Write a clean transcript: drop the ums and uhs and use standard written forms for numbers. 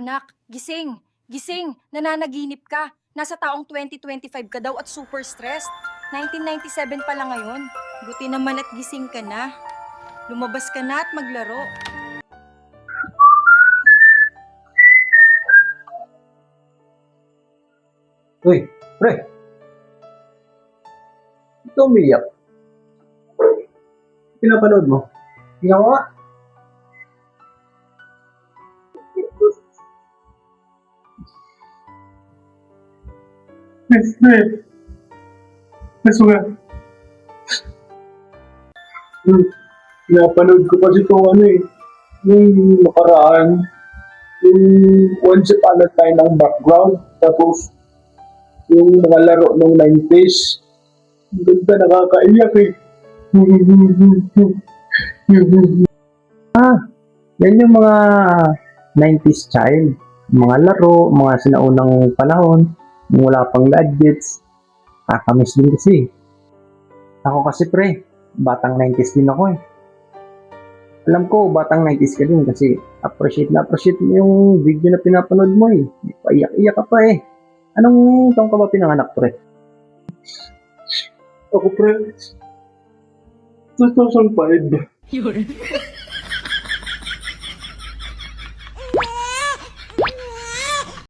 Anak, gising! Gising! Nananaginip ka! Nasa taong 2025 ka daw at super stressed. 1997 pa lang ngayon. Buti naman at gising ka na. Lumabas ka na at maglaro. Uy, pre. Ito umiyak. Pinapanood mo? Tingnan ko nga. Pre. Kaso nga. Pinapanood ko kasi itong yung nakaraan, yung Once Upon a Time ng background, tapos yung mga laro ng 90s. Ang ganda, nakakaiyak eh. Yan yung mga 90s child. Mga laro, mga sinaunang panahon, yung wala pang gadgets. Kakamiss din kasi. Ako kasi pre, batang 90s din ako eh. Alam ko, batang 90s ka din kasi appreciate mo yung video na pinapanood mo eh. Paiyak-iyak ka pa eh. Anong taong ka ba pinanganak pre? Ako pre, 2005.